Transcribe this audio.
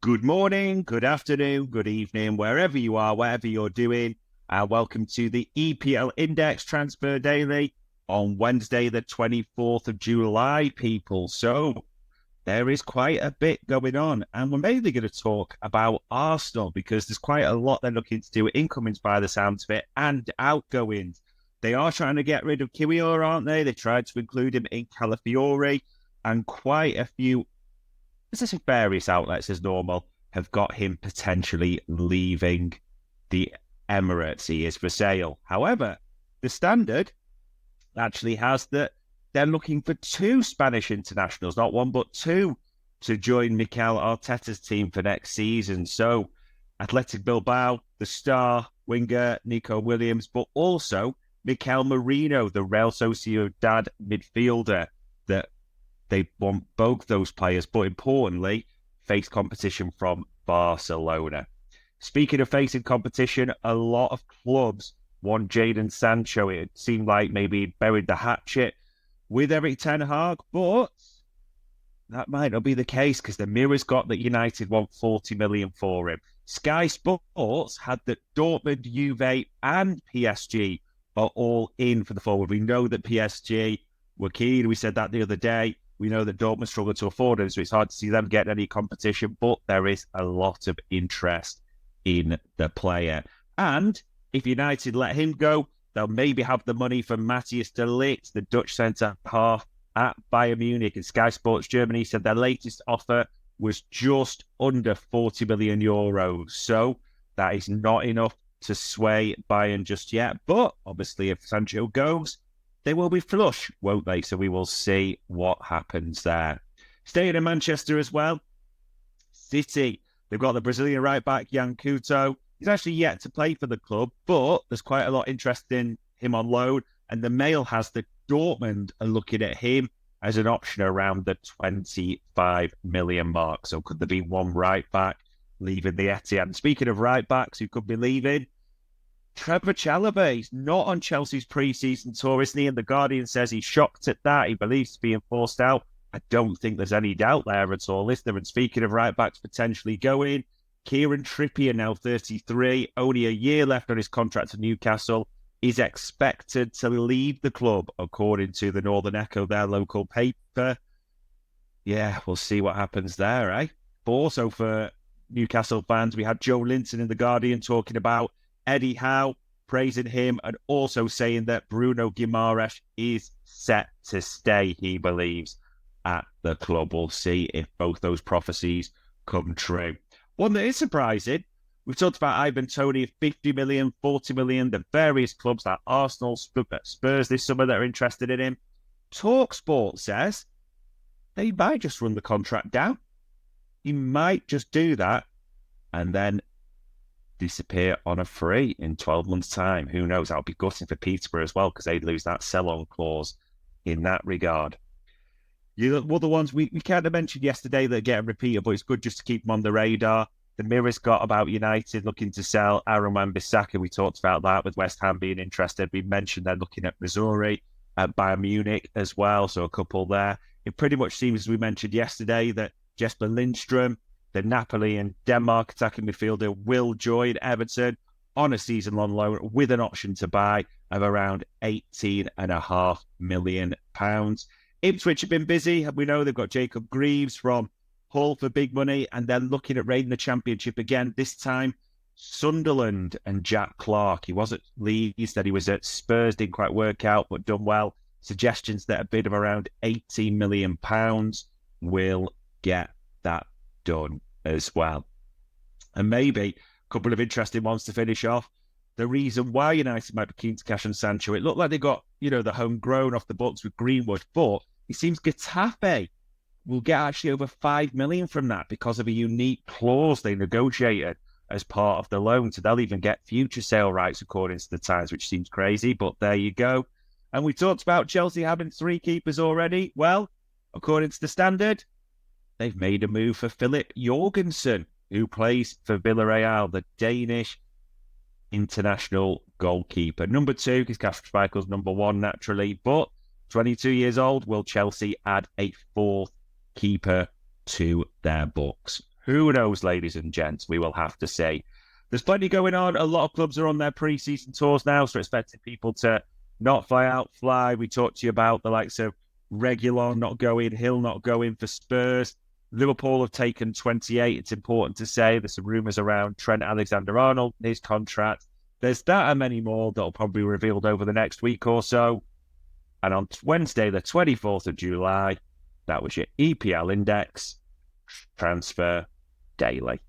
Good morning, good afternoon, good evening, wherever you are, whatever you're doing. Welcome to the EPL Index Transfer Daily on Wednesday, the 24th of July, people. So there is quite a bit going on, and we're mainly going to talk about Arsenal because there's quite a lot they're looking to do with incomings by the sounds of it and outgoings. They are trying to get rid of Kiwior, aren't they? They tried to include him in Calafiori, and quite a few various outlets as normal have got him potentially leaving the Emirates. He is for sale. However, the Standard actually has that they're looking for two Spanish internationals, not one but two, to join Mikel Arteta's team for next season. So Athletic Bilbao, the star winger Nico Williams, but also Mikel Merino, the Real Sociedad midfielder, that they want both those players, but importantly, face competition from Barcelona. Speaking of facing competition, a lot of clubs want Jadon Sancho. It seemed like maybe he'd buried the hatchet with Eric Ten Hag, but that might not be the case because the Mirror's got that United want 40 million for him. Sky Sports had that Dortmund, Juve and PSG are all in for the forward. We know that PSG were keen. We said that the other day. We know that Dortmund struggled to afford him, so it's hard to see them getting any competition, but there is a lot of interest in the player. And if United let him go, they'll maybe have the money for Matthias de Ligt, the Dutch centre-half at Bayern Munich. And Sky Sports Germany said their latest offer was just under 40 million euros. So that is not enough to sway Bayern just yet. But obviously, if Sancho goes, they will be flush, won't they? So we will see what happens there. Staying in Manchester as well, City. They've got the Brazilian right-back, Jan Couto. He's actually yet to play for the club, but there's quite a lot of interest in him on loan. And the Mail has that Dortmund are looking at him as an option around the 25 million mark. So could there be one right-back leaving the Etihad? Speaking of right-backs who could be leaving, Trevor Chalobah, he's not on Chelsea's pre-season tour, isn't he? And The Guardian says he's shocked at that. He believes he's being forced out. I don't think there's any doubt there at all, is there? And speaking of right-backs potentially going, Kieran Trippier, now 33, only a year left on his contract at Newcastle, is expected to leave the club, according to the Northern Echo, their local paper. Yeah, we'll see what happens there, eh? But also for Newcastle fans, we had Joe Linton in The Guardian talking about Eddie Howe, praising him and also saying that Bruno Guimaraes is set to stay, he believes, at the club. We'll see if both those prophecies come true. One that is surprising, we've talked about Ivan Toney, 50 million, 40 million, the various clubs like Arsenal, Spurs this summer that are interested in him. TalkSport says they might just run the contract down. He might just do that and then disappear on a free in 12 months' time. Who knows? That would be gutting for Peterborough as well because they'd lose that sell-on clause in that regard. The other ones we kind of mentioned yesterday that get repeated, but it's good just to keep them on the radar. The Mirror's got about United looking to sell Aaron Wan-Bissaka. We talked about that with West Ham being interested. We mentioned they're looking at Missouri, at Bayern Munich as well, so a couple there. It pretty much seems, as we mentioned yesterday, that Jesper Lindstrom, the Napoli and Denmark attacking midfielder, will join Everton on a season-long loan with an option to buy of around £18.5 million. Ipswich have been busy. We know they've got Jacob Greaves from Hull for big money, and they're looking at raiding the Championship again. This time, Sunderland and Jack Clarke. He was at Leeds, then he was at Spurs, didn't quite work out, but done well. Suggestions that a bid of around £18 million will get that done as well. And maybe a couple of interesting ones to finish off. The reason why United might be keen to cash on Sancho, it looked like they got, the homegrown off the books with Greenwood, but it seems Getafe will get actually over 5 million from that because of a unique clause they negotiated as part of the loan. So they'll even get future sale rights according to the Times, which seems crazy, but there you go. And we talked about Chelsea having 3 keepers already. Well, according to the Standard, they've made a move for Philip Jorgensen, who plays for Villarreal, the Danish international goalkeeper. Number 2, because Kasper Schmeichel's number 1 naturally, but 22 years old, will Chelsea add a 4th keeper to their books? Who knows, ladies and gents? We will have to see. There's plenty going on. A lot of clubs are on their pre-season tours now, so expecting people to not fly out, fly. We talked to you about the likes of Reguilon not going, Hill not going for Spurs. Liverpool have taken 28. It's important to say there's some rumours around Trent Alexander-Arnold, his contract. There's that and many more that'll probably be revealed over the next week or so. And on Wednesday, the 24th of July, that was your EPL Index Transfer Daily.